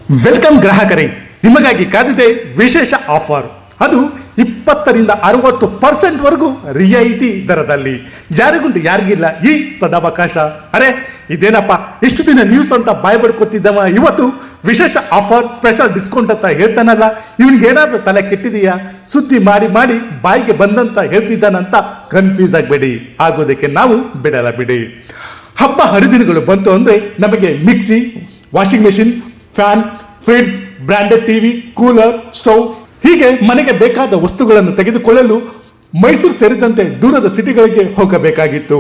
Welcome ಗ್ರಾಹಕರೇ, ನಿಮಗಾಗಿ ಕಾದಿದೆ ವಿಶೇಷ ಆಫರ್. ಅದು 20ರಿಂದ 60% ವರೆಗೂ ರಿಯಾಯಿತಿ ದರದಲ್ಲಿ. ಯಾರಿಗುಂಟು ಯಾರಿಗಿಲ್ಲ ಈ ಸದಾವಕಾಶ. ಅರೆ ಇದೇನಪ್ಪ, ಇಷ್ಟು ದಿನ ನ್ಯೂಸ್ ಅಂತ ಬಾಯ್ ಬಡ್ಕೊತಿದ್ದವ ಇವತ್ತು ವಿಶೇಷ ಆಫರ್, ಸ್ಪೆಷಲ್ ಡಿಸ್ಕೌಂಟ್ ಅಂತ ಹೇಳ್ತಾನಲ್ಲ, ಇವನಿಗೆ ಏನಾದ್ರೂ ತಲೆ ಕೆಟ್ಟಿದೆಯಾ? ಸುದ್ದಿ ಮಾಡಿ ಮಾಡಿ ಬಾಯಿಗೆ ಬಂದಂತ ಹೇಳ್ತಿದ್ದಾನಂತ ಕನ್ಫ್ಯೂಸ್ ಆಗಬೇಡಿ. ಆಗೋದಕ್ಕೆ ನಾವು ಬಿಡಲ್ಲ ಬಿಡಿ. ಹಬ್ಬ ಹರಿದಿನಗಳು ಬಂತು ಅಂದ್ರೆ ನಮಗೆ mixie, washing machine, fan, fridge, branded TV, cooler, stove ಹೀಗೆ ಮನೆಗೆ ಬೇಕಾದ ವಸ್ತುಗಳನ್ನು ತೆಗೆದುಕೊಳ್ಳಲು ಮೈಸೂರು ಸೇರಿದಂತೆ ದೂರದ ಸಿಟಿಗಳಿಗೆ ಹೋಗಬೇಕಾಗಿತ್ತು.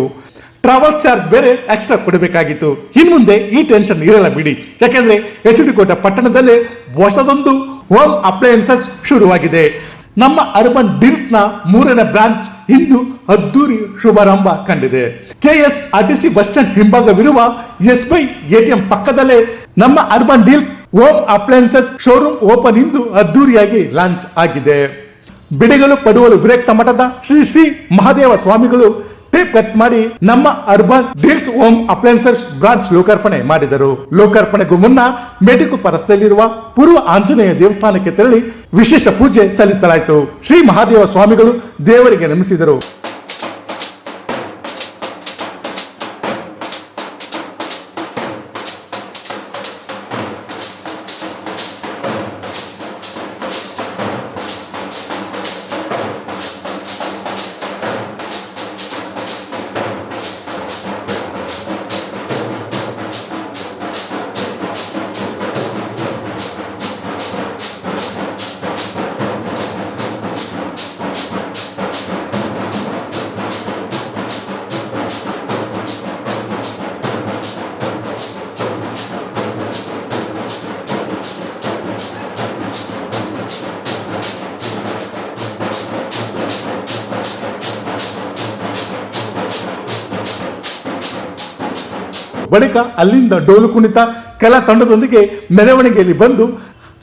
ಟ್ರಾವೆಲ್ ಚಾರ್ಜ್ ಬೇರೆ ಎಕ್ಸ್ಟ್ರಾ ಕೊಡಬೇಕಾಗಿತ್ತು. ಇನ್ಮುಂದೆ ಈ ಟೆನ್ಷನ್ ಇರಲ್ಲ ಬಿಡಿ. ಯಾಕೆಂದ್ರೆ HD ಕೋಟೆ ಪಟ್ಟಣದಲ್ಲೇ ಹೊಸದೊಂದು ಹೋಮ್ ಅಪ್ಲಯನ್ಸಸ್ ಶುರುವಾಗಿದೆ. ನಮ್ಮ ಅರ್ಬನ್ ಡೀಲ್ಸ್ ನ 3ನೇ ಬ್ರಾಂಚ್ ಇಂದು ಅದ್ದೂರಿ ಶುಭಾರಂಭ ಕಂಡಿದೆ. KSRTC ಬಸ್ ಸ್ಟ್ಯಾಂಡ್ ಹಿಂಭಾಗವಿರುವ SBI ATM ಪಕ್ಕದಲ್ಲೇ ನಮ್ಮ urban deals home appliances showroom open ಇಂದು ಅದ್ದೂರಿಯಾಗಿ ಲಾಂಚ್ ಆಗಿದೆ. ಬಿಡಿಗಲು ಪಡುವಲು ವಿರಕ್ತ ಮಠದ ಶ್ರೀ ಶ್ರೀ ಮಹಾದೇವ ಸ್ವಾಮಿಗಳು ಟೇಪ್ ಕಟ್ ಮಾಡಿ ನಮ್ಮ urban deals home appliances branch ಲೋಕಾರ್ಪಣೆ ಮಾಡಿದರು. ಲೋಕಾರ್ಪಣೆಗೂ ಮುನ್ನ ಮೇಟಿಕುಪ್ಪ ರಸ್ತೆಯಲ್ಲಿರುವ ಪೂರ್ವ ಆಂಜನೇಯ ದೇವಸ್ಥಾನಕ್ಕೆ ತೆರಳಿ ವಿಶೇಷ ಪೂಜೆ ಸಲ್ಲಿಸಲಾಯಿತು. ಶ್ರೀ ಮಹಾದೇವ ಸ್ವಾಮಿಗಳು ದೇವರಿಗೆ ನಮಿಸಿದರು. ಬಳಿಕ ಅಲ್ಲಿಂದ ಡೋಲು ಕುಣಿತ ಕೆಲ ತಂಡದೊಂದಿಗೆ ಮೆರವಣಿಗೆಯಲ್ಲಿ ಬಂದು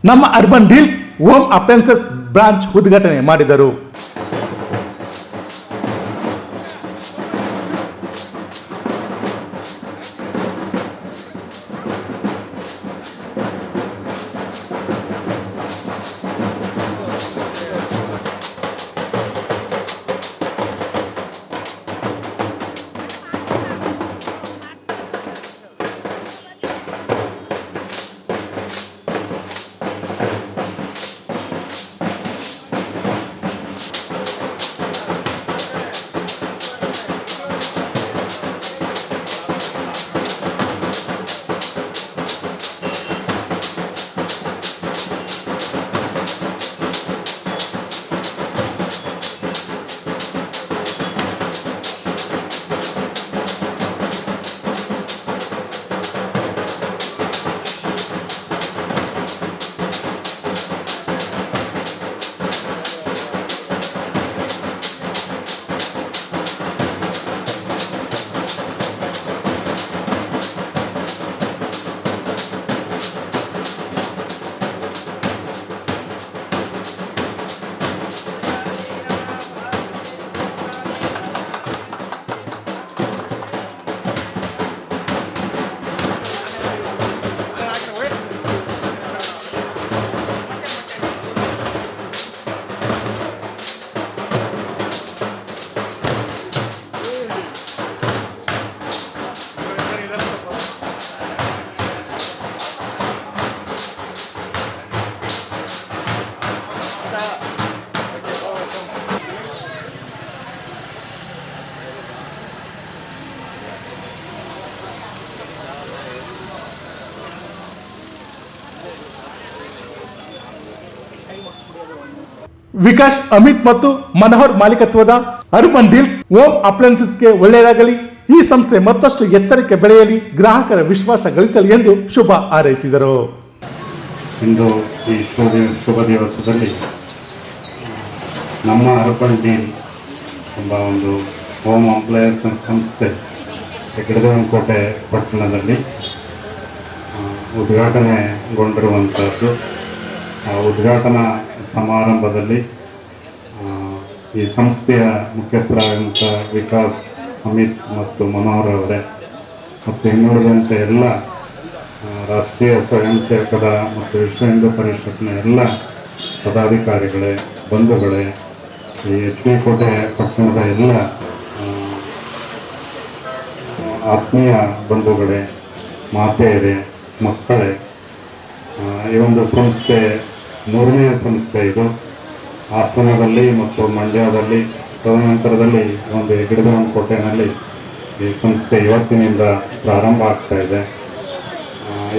ನಮ್ಮ urban deals home appliances branch ಉದ್ಘಾಟನೆ ಮಾಡಿದರು. ವಿಕಾಸ್, ಅಮಿತ್ ಮತ್ತು ಮನೋಹರ್ ಮಾಲೀಕತ್ವದ ಅರ್ಬನ್ ಡೀಲ್ಸ್ ಹೋಮ್ ಅಪ್ಲಯನ್ಸಸ್ಗೆ ಒಳ್ಳೆಯದಾಗಲಿ, ಈ ಸಂಸ್ಥೆ ಮತ್ತಷ್ಟು ಎತ್ತರಕ್ಕೆ ಬೆಳೆಯಲಿ, ಗ್ರಾಹಕರ ವಿಶ್ವಾಸ ಗಳಿಸಲಿ ಎಂದು ಶುಭ ಹಾರೈಸಿದರು. ಇಂದು ಈ ಶುಭ ದಿವಸದಲ್ಲಿ ನಮ್ಮ ಅರ್ಬನ್ ಡೀಲ್ ಎಂಬ ಒಂದು ಹೋಮ್ ಅಪ್ಲಯನ್ಸ್ ಸಂಸ್ಥೆ ಕೋಟೆ ಪಟ್ಟಣದಲ್ಲಿ ಉದ್ಘಾಟನೆಗೊಂಡಿರುವಂಥದ್ದು. ಉದ್ಘಾಟನಾ ಸಮಾರಂಭದಲ್ಲಿ ಈ ಸಂಸ್ಥೆಯ ಮುಖ್ಯಸ್ಥರಾದಂಥ ವಿಕಾಸ್, ಅಮಿತ್ ಮತ್ತು ಮನೋಹರ್ ಅವರೇ ಮತ್ತು ಇನ್ನುಳಿದಂತೆ ಎಲ್ಲ ರಾಷ್ಟ್ರೀಯ ಸ್ವಯಂ ಸೇವಕರ ಮತ್ತು ವಿಶ್ವ ಹಿಂದೂ ಪರಿಷತ್ನ ಎಲ್ಲ ಪದಾಧಿಕಾರಿಗಳೇ, ಬಂಧುಗಳೇ, ಈ ಎಚ್ ಡಿ ಕೋಟೆ ಪಟ್ಟಣದ ಎಲ್ಲ ಆತ್ಮೀಯ ಬಂಧುಗಳೇ, ಮಾತೆಯರೇ, ಮಕ್ಕಳೇ, ಈ ಒಂದು ಸಂಸ್ಥೆ 3ನೇ ಸಂಸ್ಥೆ ಇದು. ಹಾಸನದಲ್ಲಿ ಮತ್ತು ಮಂಡ್ಯದಲ್ಲಿ, ತದನಂತರದಲ್ಲಿ ಒಂದು ಹೆಗ್ಗಡದೇವನ ಕೋಟೆಯಲ್ಲಿ ಈ ಸಂಸ್ಥೆ ಇವತ್ತಿನಿಂದ ಪ್ರಾರಂಭ ಆಗ್ತಾ ಇದೆ.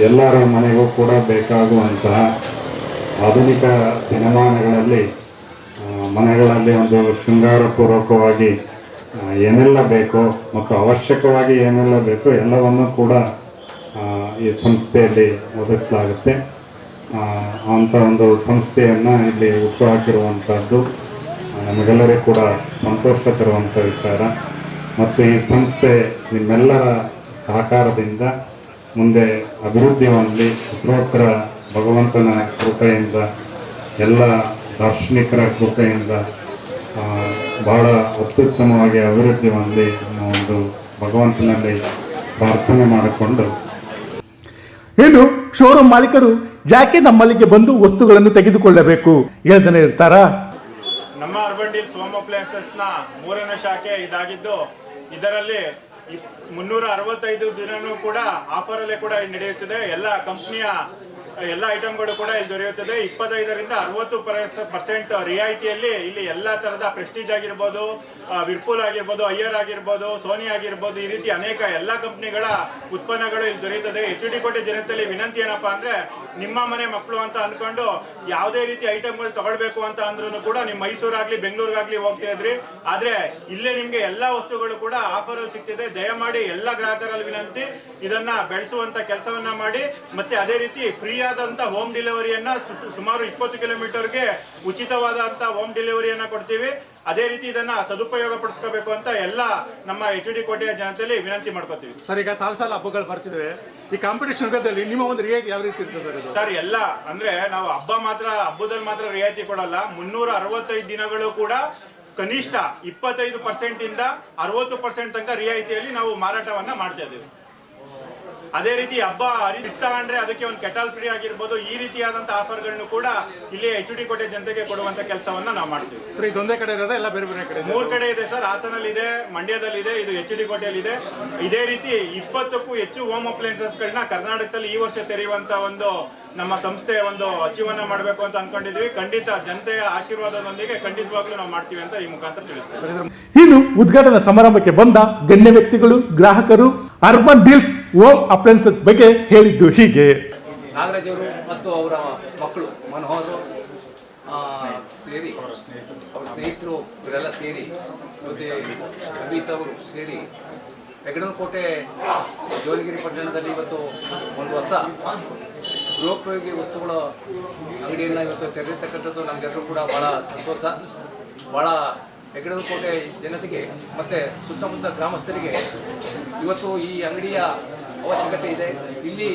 ಎಲ್ಲರ ಮನೆಗೂ ಕೂಡ ಬೇಕಾಗುವಂತಹ ಆಧುನಿಕ ದಿನಮಾನಗಳಲ್ಲಿ ಮನೆಗಳಲ್ಲಿ ಒಂದು ಶೃಂಗಾರಪೂರ್ವಕವಾಗಿ ಏನೆಲ್ಲ ಬೇಕೋ ಮತ್ತು ಅವಶ್ಯಕವಾಗಿ ಏನೆಲ್ಲ ಬೇಕೋ ಎಲ್ಲವನ್ನು ಕೂಡ ಈ ಸಂಸ್ಥೆಯಲ್ಲಿ ಒದಗಿಸಲಾಗುತ್ತೆ. ಅಂಥ ಒಂದು ಸಂಸ್ಥೆಯನ್ನು ಇಲ್ಲಿ ಹುಟ್ಟುಹಾಕಿರುವಂಥದ್ದು ನಮಗೆಲ್ಲರಿಗೂ ಕೂಡ ಸಂತೋಷ ತರುವಂಥ ವಿಚಾರ. ಮತ್ತು ಈ ಸಂಸ್ಥೆ ನಿಮ್ಮೆಲ್ಲರ ಸಹಕಾರದಿಂದ ಮುಂದೆ ಅಭಿವೃದ್ಧಿ ಹೊಂದಲಿ, ಉತ್ತರೋತ್ತರ ಭಗವಂತನ ಕೃಪೆಯಿಂದ, ಎಲ್ಲ ದಾರ್ಶನಿಕರ ಕೃಪೆಯಿಂದ ಬಹಳ ಅತ್ಯುತ್ತಮವಾಗಿ ಅಭಿವೃದ್ಧಿ ಹೊಂದಿ ಅನ್ನೋ ಒಂದು ಭಗವಂತನಲ್ಲಿ ಪ್ರಾರ್ಥನೆ ಮಾಡಿಕೊಂಡು, ಇನ್ನು ಶೋರೂಮ್ ಮಾಲೀಕರು ಯಾಕೆ ನಮ್ಮಲ್ಲಿಗೆ ಬಂದು ವಸ್ತುಗಳನ್ನು ತೆಗೆದುಕೊಳ್ಳಬೇಕು ಹೇಳ್ತಾನೆ ಇರ್ತಾರಾ? ನಮ್ಮ ಅರ್ಬನ್ ಡೀಲ್ಸ್ ಹೋಮ್ ಅಪ್ಲಯನ್ಸಸ್ನ 3ನೇ ಶಾಖೆ ಇದಾಗಿದ್ದು, ಇದರಲ್ಲಿ 365 ದಿನನೂ ಕೂಡ ಆಫರಲ್ಲೇ ಕೂಡ ನಡೆಯುತ್ತದೆ. ಎಲ್ಲ ಕಂಪ್ನಿಯ ಎಲ್ಲ ಐಟಮ್ಗಳು ಕೂಡ ಇಲ್ಲಿ ದೊರೆಯುತ್ತದೆ. 25ರಿಂದ 60% ರಿಯಾಯಿತಿಯಲ್ಲಿ ಇಲ್ಲಿ ಎಲ್ಲ ತರಹದ ಪ್ರೆಸ್ಟೀಜ್ ಆಗಿರ್ಬೋದು, ವಿರ್ಪೂಲ್ ಆಗಿರ್ಬೋದು, ಅಯ್ಯರ್ ಆಗಿರ್ಬೋದು, ಸೋನಿ ಆಗಿರ್ಬೋದು, ಈ ರೀತಿ ಅನೇಕ ಎಲ್ಲ ಕಂಪ್ನಿಗಳ ಉತ್ಪನ್ನಗಳು ಇಲ್ಲಿ ದೊರೆಯುತ್ತದೆ. ಎಚ್ ಡಿ ಕೋಟೆ ಜನತೆಯಲ್ಲಿ ವಿನಂತಿ ಏನಪ್ಪಾ ಅಂದ್ರೆ, ನಿಮ್ಮ ಮನೆ ಮಕ್ಕಳು ಅಂತ ಅನ್ಕೊಂಡು ಯಾವುದೇ ರೀತಿ ಐಟಮ್ಗಳು ತಗೊಳ್ಬೇಕು ಅಂತ ಅಂದ್ರೂ ಕೂಡ ನೀವು ಮೈಸೂರಾಗ್ಲಿ ಬೆಂಗಳೂರಿಗಾಗ್ಲಿ ಹೋಗ್ತಾ ಇದ್ರಿ. ಆದ್ರೆ ಇಲ್ಲೇ ನಿಮ್ಗೆ ಎಲ್ಲಾ ವಸ್ತುಗಳು ಕೂಡ ಆಫರ್ ಅಲ್ಲಿ ಸಿಗ್ತಿದೆ. ದಯಮಾಡಿ ಎಲ್ಲ ಗ್ರಾಹಕರಲ್ಲಿ ವಿನಂತಿ, ಇದನ್ನ ಬೆಳೆಸುವಂತ ಕೆಲಸವನ್ನ ಮಾಡಿ. ಮತ್ತೆ ಅದೇ ರೀತಿ ಫ್ರೀ ಆದಂತ ಹೋಮ್ ಡೆಲಿವರಿಯನ್ನ ಸುಮಾರು 20 ಕಿಲೋಮೀಟರ್ಗೆ ಉಚಿತವಾದಂತ ಹೋಮ್ ಡೆಲಿವರಿಯನ್ನ ಕೊಡ್ತೀವಿ. ಅದೇ ರೀತಿ ಇದನ್ನ ಸದುಪಯೋಗ ಪಡಿಸ್ಕೋಬೇಕು ಅಂತ ಎಲ್ಲ ನಮ್ಮ ಎಚ್ ಡಿ ಕೋಟೆಯ ಜನತೆಯಲ್ಲಿ ವಿನಂತಿ ಮಾಡ್ಕೋತೀವಿ. ಸರ್, ಈಗ ಸಾಲ ಹಬ್ಬಗಳು ಬರ್ತಿದ್ರೆ ಈ ಕಾಂಪಿಟೇಷನ್ ಯುಗದಲ್ಲಿ ನಿಮ್ಮ ಒಂದು ರಿಯಾಯಿತಿ ಯಾವ ರೀತಿ ಇರ್ತದೆ ಸರ್? ಸರ್, ಎಲ್ಲ ಅಂದ್ರೆ ನಾವು ಹಬ್ಬದಲ್ಲಿ ಮಾತ್ರ ರಿಯಾಯಿತಿ ಕೊಡಲ್ಲ. 365 ದಿನಗಳು ಕೂಡ ಕನಿಷ್ಠ 25% ಇಂದ 60% ತನಕ ರಿಯಾಯಿತಿಯಲ್ಲಿ ನಾವು ಮಾರಾಟವನ್ನ ಮಾಡ್ತಾ ಇದ್ದೀವಿ. ಅದೇ ರೀತಿ ಹಬ್ಬ ತಗೊಂಡ್ರೆ ಅದಕ್ಕೆ ಒಂದು ಕೆಟಲ್ ಫ್ರೀ ಆಗಿರ್ಬೋದು, ಈ ರೀತಿಯಾದಂತ ಆಫರ್ಗಳನ್ನು ಕೂಡ ಇಲ್ಲಿ ಎಚ್ ಡಿ ಕೋಟೆ ಜನತೆಗೆ ಕೊಡುವಂತ ಕೆಲಸವನ್ನ ನಾವು ಮಾಡ್ತೀವಿ. ಸರ್, ಇದೊಂದೇ ಕಡೆ ಇರೋದ ಎಲ್ಲ ಬೇರೆ ಬೇರೆ ಕಡೆ? 3 ಕಡೆ ಇದೆ ಸರ್. ಹಾಸನಲ್ಲಿ ಇದೆ, ಮಂಡ್ಯದಲ್ಲಿ ಇದೆ, ಇದು ಎಚ್ ಡಿ ಕೋಟೆಯಲ್ಲಿ ಇದೆ. ಇದೇ ರೀತಿ 20ಕ್ಕೂ ಹೆಚ್ಚು ಹೋಮ್ ಅಪ್ಲಯನ್ಸಸ್ ಗಳನ್ನ ಕರ್ನಾಟಕದಲ್ಲಿ ಈ ವರ್ಷ ತೆರೆಯುವಂತ ಒಂದು ನಮ್ಮ ಸಂಸ್ಥೆ ಒಂದು ಅಚೀವನ್ನ ಮಾಡಬೇಕು ಅಂತ ಅನ್ಕೊಂಡಿದ್ವಿ. ಖಂಡಿತ ಜನತೆಯ ಆಶೀರ್ವಾದದೊಂದಿಗೆ ಖಂಡಿತವಾಗ್ಲೂ ನಾವು ಮಾಡ್ತೀವಿ ಅಂತ ಈ ಮುಖಾಂತರ ತಿಳಿಸ್ತೀವಿ. ಇನ್ನು ಉದ್ಘಾಟನಾ ಸಮಾರಂಭಕ್ಕೆ ಬಂದ ಗಣ್ಯ ವ್ಯಕ್ತಿಗಳು, ಗ್ರಾಹಕರು ಅರ್ಬನ್ ಡೀಲ್ಸ್ ಹೋಮ್ ಅಪ್ಲಯನ್ಸಸ್ ಬಗ್ಗೆ ಹೇಳಿದ್ದು ಹೀಗೆ. ನಾಗರಾಜ್ ಅವರು ಮತ್ತು ಅವರ ಮಕ್ಕಳು ಮನೋಹರ್ ಸೇರಿ, ಅವ್ರ ಸ್ನೇಹಿತರು ಇವರೆಲ್ಲ ಸೇರಿ, ಮತ್ತೆ ಅಮಿತ್ ಅವರು ಸೇರಿ ಹೆಗ್ಗಡನಕೋಟೆ ಜೋಲಗಿರಿ ಪಟ್ಟಣದಲ್ಲಿ ಇವತ್ತು ಒಂದು ಹೊಸ ಗೃಹೋಪಯೋಗಿ ವಸ್ತುಗಳ ಅಂಗಡಿಯನ್ನು ಇವತ್ತು ತೆರೆದಿರ್ತಕ್ಕಂಥದ್ದು ನಮಗೆಲ್ಲರೂ ಕೂಡ ಭಾಳ ಸಂತೋಷ. ಭಾಳ ಹೆಗ್ಗಡನಕೋಟೆ ಜನತೆಗೆ ಮತ್ತು ಸುತ್ತಮುತ್ತ ಗ್ರಾಮಸ್ಥರಿಗೆ ಇವತ್ತು ಈ ಅಂಗಡಿಯ ಅವಶ್ಯಕತೆ ಇದೆ. ಇಲ್ಲಿ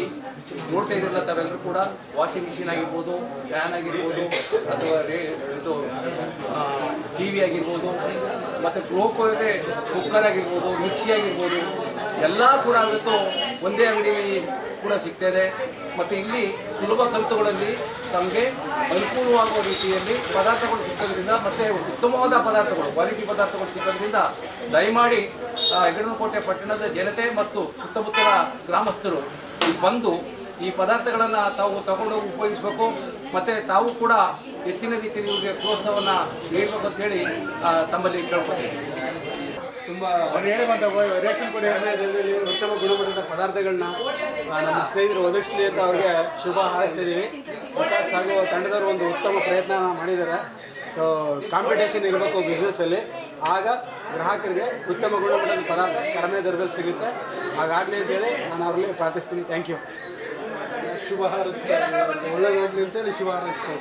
ನೋಡ್ತಾ ಇದ್ದಿಲ್ಲ ತಾವೆಲ್ಲರೂ ಕೂಡ ವಾಷಿಂಗ್ ಮಿಷಿನ್ ಆಗಿರ್ಬೋದು, ಫ್ಯಾನ್ ಆಗಿರ್ಬೋದು, ಅಥವಾ ಇದು ಟಿ ವಿ ಆಗಿರ್ಬೋದು, ಮತ್ತು ಗೃಹೋಪಯೋಗಿ ಕುಕ್ಕರ್ ಆಗಿರ್ಬೋದು, ಮಿಕ್ಸಿ ಆಗಿರ್ಬೋದು, ಎಲ್ಲ ಕೂಡ ಇವತ್ತು ಒಂದೇ ಅಂಗಡಿಯಲ್ಲಿ ಕೂಡ ಸಿಗ್ತಾ ಇದೆ. ಮತ್ತು ಇಲ್ಲಿ ಸುಲಭ ಕಂತುಗಳಲ್ಲಿ ತಮಗೆ ಅನುಕೂಲವಾಗುವ ರೀತಿಯಲ್ಲಿ ಪದಾರ್ಥಗಳು ಸಿಕ್ಕೋದ್ರಿಂದ, ಮತ್ತು ಉತ್ತಮವಾದ ಪದಾರ್ಥಗಳು, ಕ್ವಾಲಿಟಿ ಪದಾರ್ಥಗಳು ಸಿಕ್ಕೋದ್ರಿಂದ ದಯಮಾಡಿ ಹೆಗ್ಗಡನಕೋಟೆ ಪಟ್ಟಣದ ಜನತೆ ಮತ್ತು ಸುತ್ತಮುತ್ತಲ ಗ್ರಾಮಸ್ಥರು ಬಂದು ಈ ಪದಾರ್ಥಗಳನ್ನು ತಾವು ತಗೊಂಡೋಗಿ ಉಪಯೋಗಿಸಬೇಕು. ಮತ್ತು ತಾವು ಕೂಡ ಹೆಚ್ಚಿನ ರೀತಿಯಲ್ಲಿ ಇವರಿಗೆ ಪ್ರೋತ್ಸಾಹವನ್ನು ನೀಡಬೇಕು ಅಂತೇಳಿ ತಮ್ಮಲ್ಲಿ ಕೇಳ್ಕೊತೀವಿ. ತುಂಬ ಸಮಯದಲ್ಲಿ ಉತ್ತಮ ಗುಣಮಟ್ಟದ ಪದಾರ್ಥಗಳನ್ನ ನಮ್ಮ ಸ್ನೇಹಿತರು ಒದಗಿಸಲಿ ಅಂತ ಅವ್ರಿಗೆ ಶುಭ ಹಾರೈಸ್ತಿದ್ದೀವಿ. ವಿಕಾಸ್ ಹಾಗೂ ತಂಡದವರು ಒಂದು ಉತ್ತಮ ಪ್ರಯತ್ನ ಮಾಡಿದ್ದಾರೆ. ಸೊ ಕಾಂಪಿಟೇಷನ್ ಇರಬೇಕು ಬಿಸ್ನೆಸ್ಸಲ್ಲಿ, ಆಗ ಗ್ರಾಹಕರಿಗೆ ಉತ್ತಮ ಗುಣಮಟ್ಟದ ಪದಾರ್ಥ ಕಡಿಮೆ ದರದಲ್ಲಿ ಸಿಗುತ್ತೆ. ಹಾಗಾಗಲಿ ಅಂತೇಳಿ ನಾನು ಅವರಲ್ಲಿ ಪ್ರಾರ್ಥಿಸ್ತೀನಿ. Thank you. ಶುಭ ಹಾರೈಸ್ತಾರೆ, ಒಳ್ಳೆಯದಾಗಲಿ ಅಂತೇಳಿ ಶುಭ ಹಾರೈಸ್ತಾರೆ.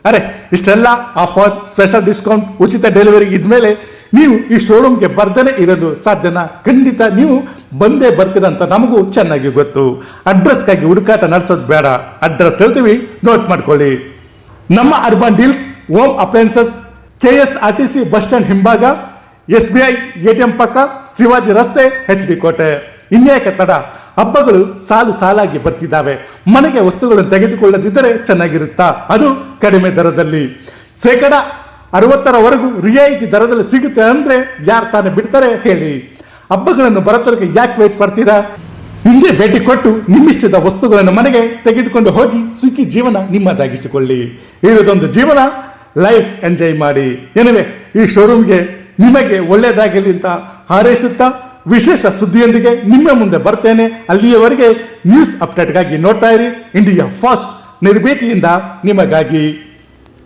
ಅರೆ, ಇಷ್ಟೆಲ್ಲ ಆಫರ್, ಸ್ಪೆಷಲ್ ಡಿಸ್ಕೌಂಟ್, ಉಚಿತ ಡೆಲಿವರಿ ಇದ್ಮೇಲೆ ನೀವು ಈ ಶೋರೂಮ್ಗೆ ಬರ್ದೇ ಇರಲು ಸಾಧ್ಯನಾ? ಖಂಡಿತ ನೀವು ಬಂದೇ ಬರ್ತೀರಂತ ನಮಗೂ ಚೆನ್ನಾಗಿ ಗೊತ್ತು. ಅಡ್ರೆಸ್ಗಾಗಿ ಹುಡುಕಾಟ ನಡೆಸೋದು ಬೇಡ. ಅಡ್ರೆಸ್ ಹೇಳ್ತೀವಿ, ನೋಟ್ ಮಾಡ್ಕೊಳ್ಳಿ. ನಮ್ಮ urban deals home appliances, KSRTC bus stand ಹಿಂಭಾಗ, SBI ATM ಪಕ್ಕ, ಶಿವಾಜಿ ರಸ್ತೆ, HD ಕೋಟೆ. ಇನ್ಯಾಕೆ ತಡ, ಹಬ್ಬಗಳು ಸಾಲು ಸಾಲಾಗಿ ಬರ್ತಿದ್ದಾವೆ. ಮನೆಗೆ ವಸ್ತುಗಳನ್ನು ತೆಗೆದುಕೊಳ್ಳದಿದ್ದರೆ ಚೆನ್ನಾಗಿರುತ್ತಾ, ಅದು ಕಡಿಮೆ ದರದಲ್ಲಿ. 60% ರಿಯಾಯಿತಿ ದರದಲ್ಲಿ ಸಿಗುತ್ತೆ ಅಂದ್ರೆ ಯಾರು ತಾನೇ ಬಿಡ್ತಾರೆ ಹೇಳಿ? ಹಬ್ಬಗಳನ್ನು ಬರತೋರಿಗೆ ಯಾಕೆ ವೇಟ್ ಮಾಡ್ತೀರಾ? ಹಿಂದೆ ಭೇಟಿ ಕೊಟ್ಟು ನಿಮ್ಮಿಷ್ಟದ ವಸ್ತುಗಳನ್ನು ಮನೆಗೆ ತೆಗೆದುಕೊಂಡು ಹೋಗಿ ಸುಖಿ ಜೀವನ ನಿಮ್ಮದಾಗಿಸಿಕೊಳ್ಳಿ. ಇರೋದೊಂದು ಜೀವನ, ಲೈಫ್ ಎಂಜಾಯ್ ಮಾಡಿ. ಏನಿವೆ, ಈ ಶೋರೂಮ್ಗೆ ನಿಮಗೆ ಒಳ್ಳೆಯದಾಗಲಿ ಅಂತ ಹಾರೈಸುತ್ತಾ ವಿಶೇಷ ಸುದ್ದಿಯೊಂದಿಗೆ ನಿಮ್ಮ ಮುಂದೆ ಬರ್ತೇನೆ. ಅಲ್ಲಿಯವರೆಗೆ ನ್ಯೂಸ್ ಅಪ್ಡೇಟ್ಗಾಗಿ ನೋಡ್ತಾ ಇರಿ ಇಂಡಿಯಾ ಫಾಸ್ಟ್, ನಿರ್ಭೀತಿಯಿಂದ ನಿಮಗಾಗಿ.